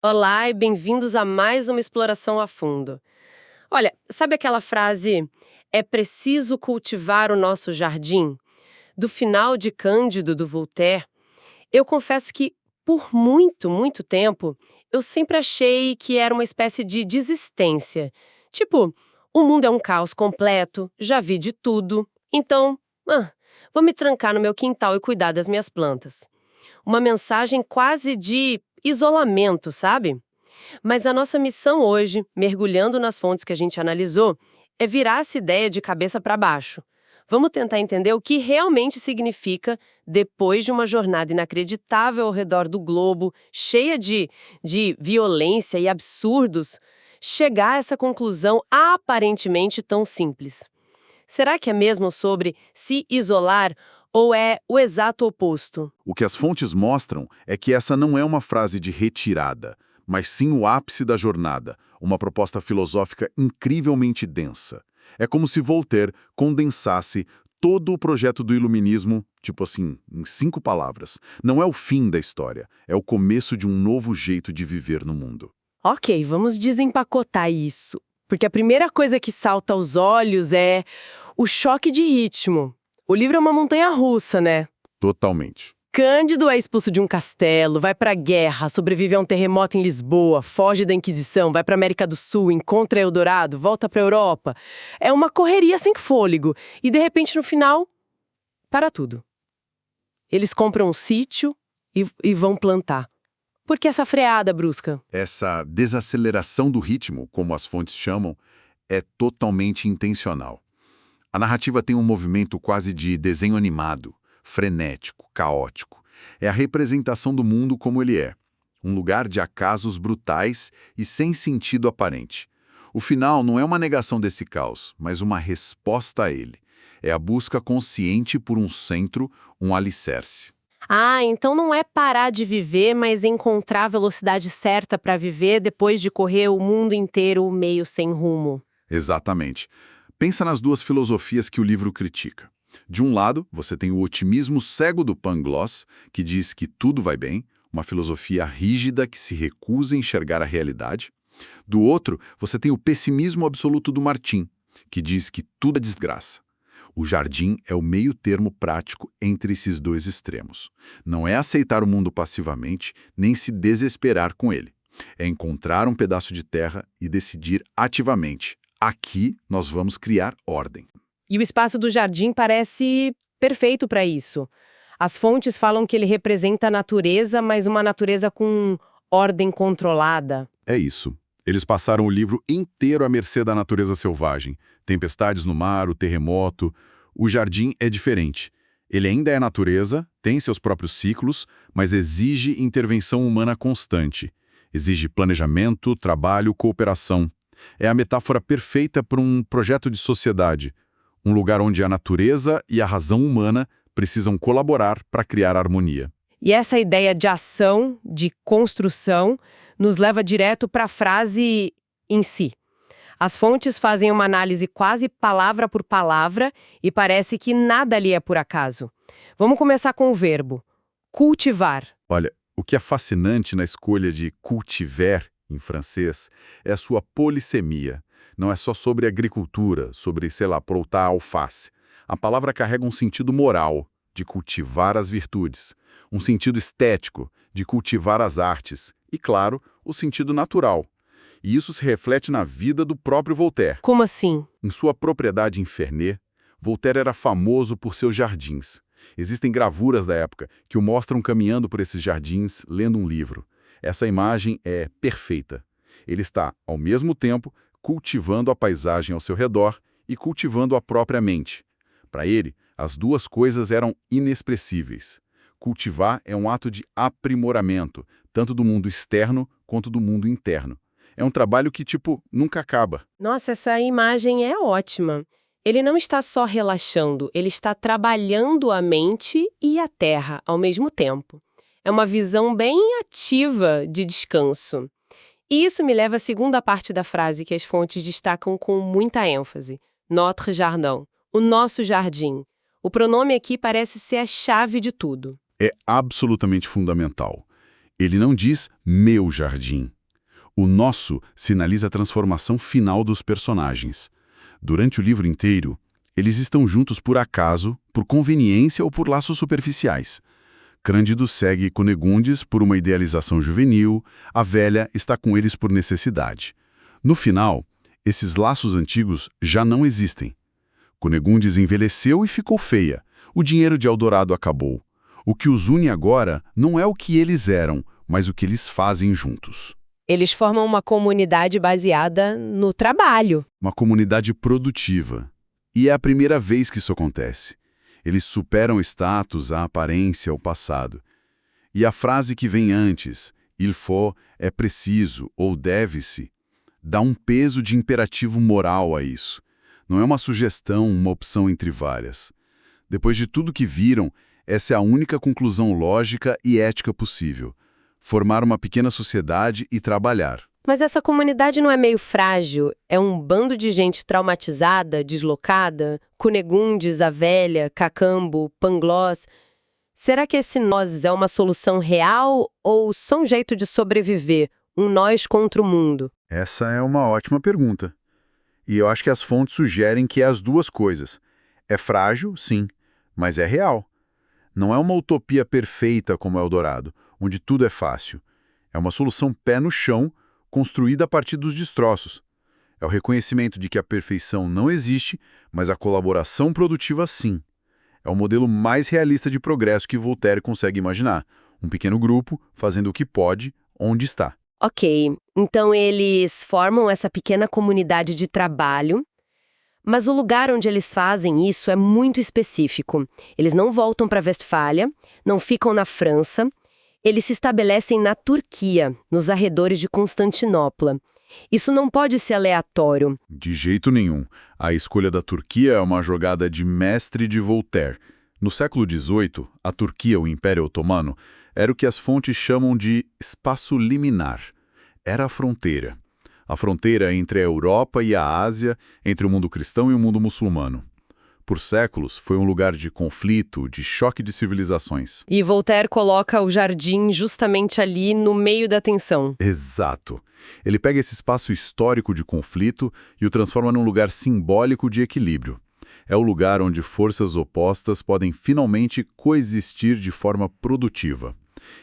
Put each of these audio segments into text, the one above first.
Olá e bem-vindos a mais uma exploração a fundo. Olha, sabe aquela frase, é preciso cultivar o nosso jardim? Do final de Cândido, do Voltaire? Eu confesso que, por muito tempo, eu sempre achei que era uma espécie de desistência. Tipo, o mundo é um caos completo, já vi de tudo, então, vou me trancar no meu quintal e cuidar das minhas plantas. Uma mensagem quase de isolamento, sabe? Mas a nossa missão hoje, mergulhando nas fontes que a gente analisou, é virar essa ideia de cabeça para baixo. Vamos tentar entender o que realmente significa, depois de uma jornada inacreditável ao redor do globo, cheia de violência e absurdos, chegar a essa conclusão aparentemente tão simples. Será que é mesmo sobre se isolar ou é o exato oposto? O que as fontes mostram é que essa não é uma frase de retirada, mas sim o ápice da jornada, uma proposta filosófica incrivelmente densa. É como se Voltaire condensasse todo o projeto do iluminismo, tipo assim, em 5 palavras. Não é o fim da história, é o começo de um novo jeito de viver no mundo. Ok, vamos desempacotar isso. Porque a primeira coisa que salta aos olhos é o choque de ritmo. O livro é uma montanha-russa, né? Totalmente. Cândido é expulso de um castelo, vai pra guerra, sobrevive a um terremoto em Lisboa, foge da Inquisição, vai pra América do Sul, encontra Eldorado, volta pra Europa. É uma correria sem fôlego. E de repente, no final, para tudo. Eles compram um sítio e vão plantar. Por que essa freada brusca? Essa desaceleração do ritmo, como as fontes chamam, é totalmente intencional. A narrativa tem um movimento quase de desenho animado, frenético, caótico. É a representação do mundo como ele é. Um lugar de acasos brutais e sem sentido aparente. O final não é uma negação desse caos, mas uma resposta a ele. É a busca consciente por um centro, um alicerce. Ah, então não é parar de viver, mas encontrar a velocidade certa para viver depois de correr o mundo inteiro meio sem rumo. Exatamente. Pensa nas duas filosofias que o livro critica. De um lado, você tem o otimismo cego do Pangloss, que diz que tudo vai bem, uma filosofia rígida que se recusa a enxergar a realidade. Do outro, você tem o pessimismo absoluto do Martin, que diz que tudo é desgraça. O jardim é o meio termo prático entre esses dois extremos. Não é aceitar o mundo passivamente, nem se desesperar com ele. É encontrar um pedaço de terra e decidir ativamente. Aqui nós vamos criar ordem. E o espaço do jardim parece perfeito para isso. As fontes falam que ele representa a natureza, mas uma natureza com ordem controlada. É isso. Eles passaram o livro inteiro à mercê da natureza selvagem. Tempestades no mar, o terremoto. O jardim é diferente. Ele ainda é natureza, tem seus próprios ciclos, mas exige intervenção humana constante. Exige planejamento, trabalho, cooperação. É a metáfora perfeita para um projeto de sociedade. Um lugar onde a natureza e a razão humana precisam colaborar para criar harmonia. E essa ideia de ação, de construção, nos leva direto para a frase em si. As fontes fazem uma análise quase palavra por palavra e parece que nada ali é por acaso. Vamos começar com o verbo cultivar. Olha, o que é fascinante na escolha de cultiver, em francês, é a sua polissemia. Não é só sobre agricultura, sobre, sei lá, plantar alface. A palavra carrega um sentido moral, de cultivar as virtudes, um sentido estético, de cultivar as artes, e, claro, o sentido natural. E isso se reflete na vida do próprio Voltaire. Como assim? Em sua propriedade em Ferney, Voltaire era famoso por seus jardins. Existem gravuras da época que o mostram caminhando por esses jardins, lendo um livro. Essa imagem é perfeita. Ele está, ao mesmo tempo, cultivando a paisagem ao seu redor e cultivando a própria mente. Para ele, as duas coisas eram inexpressíveis. Cultivar é um ato de aprimoramento, tanto do mundo externo quanto do mundo interno. É um trabalho que, nunca acaba. Nossa, essa imagem é ótima. Ele não está só relaxando, ele está trabalhando a mente e a terra ao mesmo tempo. É uma visão bem ativa de descanso. E isso me leva à segunda parte da frase que as fontes destacam com muita ênfase. Notre jardin, o nosso jardim. O pronome aqui parece ser a chave de tudo. É absolutamente fundamental. Ele não diz meu jardim. O nosso sinaliza a transformação final dos personagens. Durante o livro inteiro, eles estão juntos por acaso, por conveniência ou por laços superficiais. Crândido segue Cunegundes por uma idealização juvenil, a velha está com eles por necessidade. No final, esses laços antigos já não existem. Cunegundes envelheceu e ficou feia. O dinheiro de Eldorado acabou. O que os une agora não é o que eles eram, mas o que eles fazem juntos. Eles formam uma comunidade baseada no trabalho. Uma comunidade produtiva. E é a primeira vez que isso acontece. Eles superam o status, a aparência, o passado. E a frase que vem antes, il faut, é preciso ou deve-se, dá um peso de imperativo moral a isso. Não é uma sugestão, uma opção entre várias. Depois de tudo que viram, essa é a única conclusão lógica e ética possível. Formar uma pequena sociedade e trabalhar. Mas essa comunidade não é meio frágil? É um bando de gente traumatizada, deslocada? Cunegundes, a velha, Cacambo, Pangloss. Será que esse nós é uma solução real ou só um jeito de sobreviver? Um nós contra o mundo? Essa é uma ótima pergunta. E eu acho que as fontes sugerem que é as duas coisas. É frágil, sim, mas é real. Não é uma utopia perfeita como Eldorado, onde tudo é fácil. É uma solução pé no chão, construída a partir dos destroços. É o reconhecimento de que a perfeição não existe, mas a colaboração produtiva sim. É o modelo mais realista de progresso que Voltaire consegue imaginar. Um pequeno grupo fazendo o que pode, onde está. Ok, então eles formam essa pequena comunidade de trabalho, mas o lugar onde eles fazem isso é muito específico. Eles não voltam para Westfália, não ficam na França, eles se estabelecem na Turquia, nos arredores de Constantinopla. Isso não pode ser aleatório. De jeito nenhum. A escolha da Turquia é uma jogada de mestre de Voltaire. No século XVIII, a Turquia, o Império Otomano, era o que as fontes chamam de espaço liminar. Era a fronteira. A fronteira entre a Europa e a Ásia, entre o mundo cristão e o mundo muçulmano. Por séculos, foi um lugar de conflito, de choque de civilizações. E Voltaire coloca o jardim justamente ali no meio da tensão. Exato. Ele pega esse espaço histórico de conflito e o transforma num lugar simbólico de equilíbrio. É o lugar onde forças opostas podem finalmente coexistir de forma produtiva.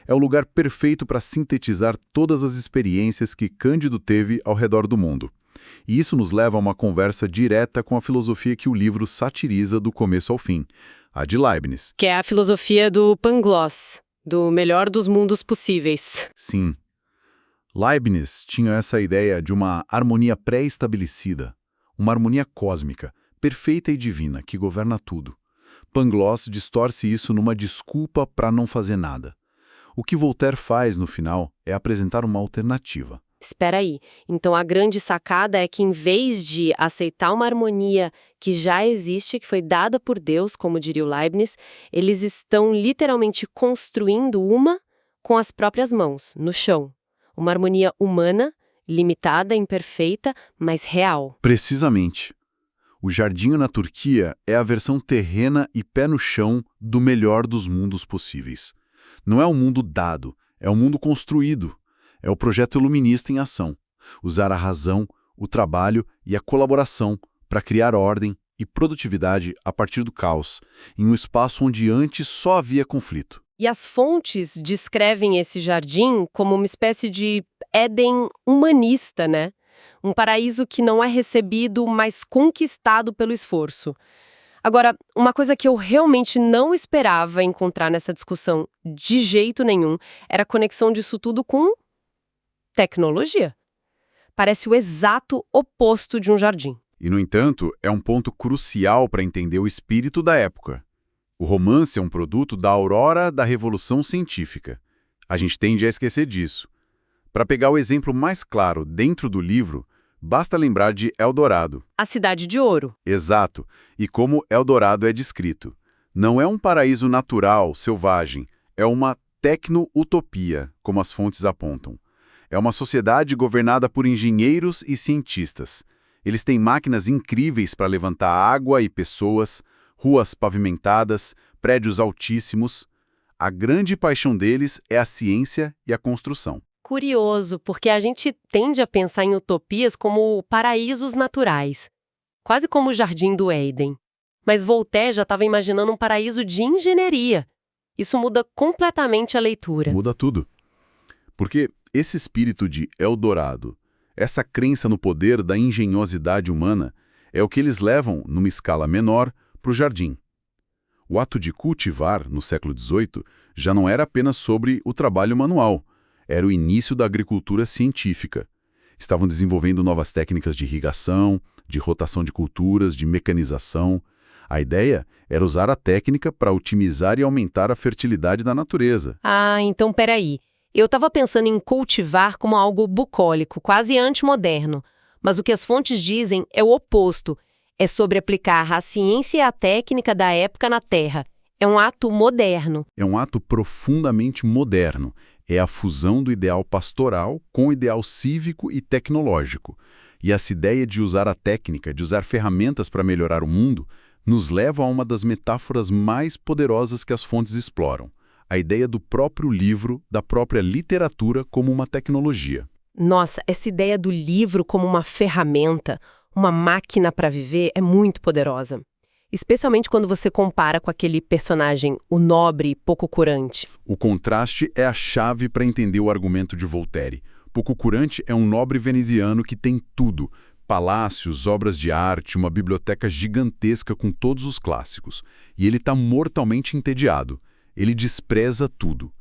É o lugar perfeito para sintetizar todas as experiências que Cândido teve ao redor do mundo. E isso nos leva a uma conversa direta com a filosofia que o livro satiriza do começo ao fim, a de Leibniz. Que é a filosofia do Pangloss, do melhor dos mundos possíveis. Sim. Leibniz tinha essa ideia de uma harmonia pré-estabelecida, uma harmonia cósmica, perfeita e divina, que governa tudo. Pangloss distorce isso numa desculpa para não fazer nada. O que Voltaire faz no final é apresentar uma alternativa. Espera aí, então a grande sacada é que em vez de aceitar uma harmonia que já existe, que foi dada por Deus, como diria o Leibniz, eles estão literalmente construindo uma com as próprias mãos, no chão. Uma harmonia humana, limitada, imperfeita, mas real. Precisamente. O jardim na Turquia é a versão terrena e pé no chão do melhor dos mundos possíveis. Não é um mundo dado, é um mundo construído. É o projeto iluminista em ação. Usar a razão, o trabalho e a colaboração para criar ordem e produtividade a partir do caos, em um espaço onde antes só havia conflito. E as fontes descrevem esse jardim como uma espécie de Éden humanista, né? Um paraíso que não é recebido, mas conquistado pelo esforço. Agora, uma coisa que eu realmente não esperava encontrar nessa discussão de jeito nenhum era a conexão disso tudo com tecnologia. Parece o exato oposto de um jardim. E, no entanto, é um ponto crucial para entender o espírito da época. O romance é um produto da aurora da Revolução Científica. A gente tende a esquecer disso. Para pegar o exemplo mais claro dentro do livro, basta lembrar de Eldorado. A Cidade de Ouro. Exato. E como Eldorado é descrito. Não é um paraíso natural, selvagem. É uma tecno-utopia, como as fontes apontam. É uma sociedade governada por engenheiros e cientistas. Eles têm máquinas incríveis para levantar água e pessoas, ruas pavimentadas, prédios altíssimos. A grande paixão deles é a ciência e a construção. Curioso, porque a gente tende a pensar em utopias como paraísos naturais, quase como o Jardim do Éden. Mas Voltaire já estava imaginando um paraíso de engenharia. Isso muda completamente a leitura. Muda tudo. Porque esse espírito de Eldorado, essa crença no poder da engenhosidade humana, é o que eles levam, numa escala menor, para o jardim. O ato de cultivar, no século XVIII, já não era apenas sobre o trabalho manual, era o início da agricultura científica. Estavam desenvolvendo novas técnicas de irrigação, de rotação de culturas, de mecanização. A ideia era usar a técnica para otimizar e aumentar a fertilidade da natureza. Ah, então peraí. Eu estava pensando em cultivar como algo bucólico, quase antimoderno. Mas o que as fontes dizem é o oposto. É sobre aplicar a ciência e a técnica da época na Terra. É um ato moderno. É um ato profundamente moderno. É a fusão do ideal pastoral com o ideal cívico e tecnológico. E essa ideia de usar a técnica, de usar ferramentas para melhorar o mundo, nos leva a uma das metáforas mais poderosas que as fontes exploram. A ideia do próprio livro, da própria literatura como uma tecnologia. Nossa, essa ideia do livro como uma ferramenta, uma máquina para viver, é muito poderosa. Especialmente quando você compara com aquele personagem, o nobre e pouco curante. O contraste é a chave para entender o argumento de Voltaire. Pococurante é um nobre veneziano que tem tudo: palácios, obras de arte, uma biblioteca gigantesca com todos os clássicos. E ele está mortalmente entediado. Ele despreza tudo.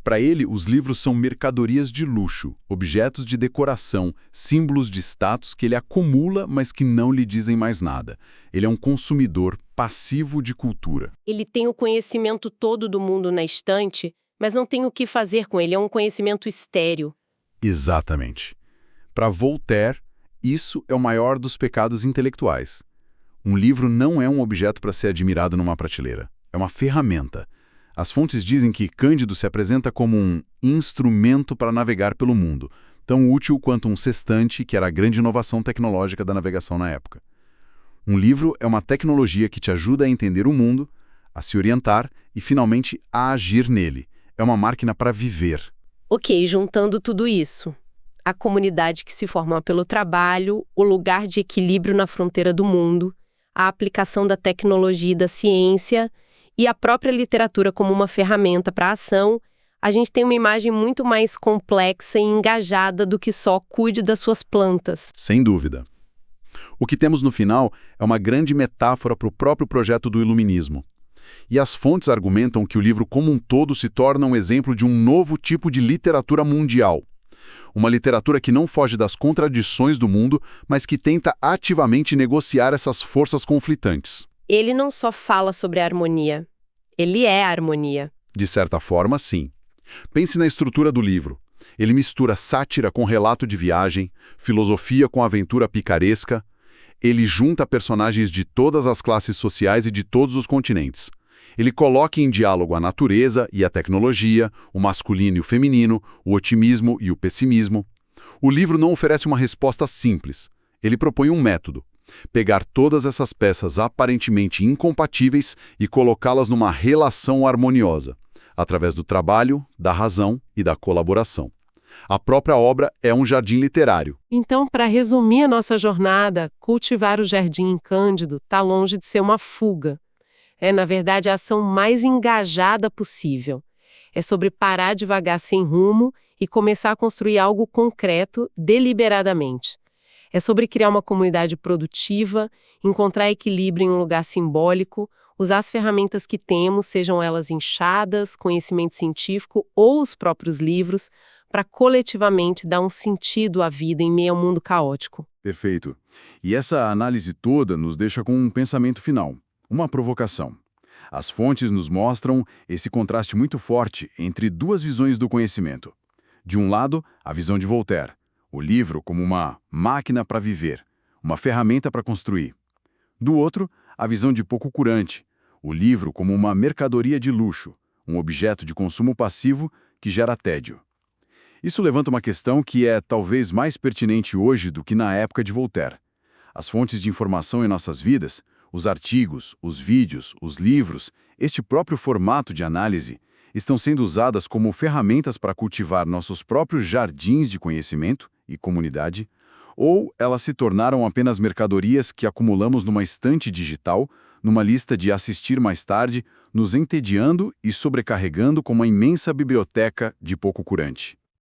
Para ele, os livros são mercadorias de luxo, objetos de decoração, símbolos de status que ele acumula, mas que não lhe dizem mais nada. Ele é um consumidor passivo de cultura. Ele tem o conhecimento todo do mundo na estante, mas não tem o que fazer com ele, é um conhecimento estéril. Exatamente. Para Voltaire, isso é o maior dos pecados intelectuais. Um livro não é um objeto para ser admirado numa prateleira. É uma ferramenta. As fontes dizem que Cândido se apresenta como um instrumento para navegar pelo mundo, tão útil quanto um sextante, que era a grande inovação tecnológica da navegação na época. Um livro é uma tecnologia que te ajuda a entender o mundo, a se orientar e, finalmente, a agir nele. É uma máquina para viver. Ok, juntando tudo isso, a comunidade que se forma pelo trabalho, o lugar de equilíbrio na fronteira do mundo, a aplicação da tecnologia e da ciência e a própria literatura como uma ferramenta para a ação, a gente tem uma imagem muito mais complexa e engajada do que só cuide das suas plantas. Sem dúvida. O que temos no final é uma grande metáfora para o próprio projeto do iluminismo. E as fontes argumentam que o livro como um todo se torna um exemplo de um novo tipo de literatura mundial. Uma literatura que não foge das contradições do mundo, mas que tenta ativamente negociar essas forças conflitantes. Ele não só fala sobre a harmonia, ele é a harmonia. De certa forma, sim. Pense na estrutura do livro. Ele mistura sátira com relato de viagem, filosofia com aventura picaresca. Ele junta personagens de todas as classes sociais e de todos os continentes. Ele coloca em diálogo a natureza e a tecnologia, o masculino e o feminino, o otimismo e o pessimismo. O livro não oferece uma resposta simples. Ele propõe um método. Pegar todas essas peças aparentemente incompatíveis e colocá-las numa relação harmoniosa, através do trabalho, da razão e da colaboração. A própria obra é um jardim literário. Então, para resumir a nossa jornada, cultivar o jardim em Cândido está longe de ser uma fuga. É, na verdade, a ação mais engajada possível. É sobre parar devagar sem rumo e começar a construir algo concreto deliberadamente. É sobre criar uma comunidade produtiva, encontrar equilíbrio em um lugar simbólico, usar as ferramentas que temos, sejam elas enxadas, conhecimento científico ou os próprios livros, para coletivamente dar um sentido à vida em meio ao mundo caótico. Perfeito. E essa análise toda nos deixa com um pensamento final, uma provocação. As fontes nos mostram esse contraste muito forte entre duas visões do conhecimento. De um lado, a visão de Voltaire, o livro como uma máquina para viver, uma ferramenta para construir. Do outro, a visão de Pococurante, o livro como uma mercadoria de luxo, um objeto de consumo passivo que gera tédio. Isso levanta uma questão que é talvez mais pertinente hoje do que na época de Voltaire. As fontes de informação em nossas vidas, os artigos, os vídeos, os livros, este próprio formato de análise, estão sendo usadas como ferramentas para cultivar nossos próprios jardins de conhecimento e comunidade, ou elas se tornaram apenas mercadorias que acumulamos numa estante digital, numa lista de assistir mais tarde, nos entediando e sobrecarregando com uma imensa biblioteca de pouco curante.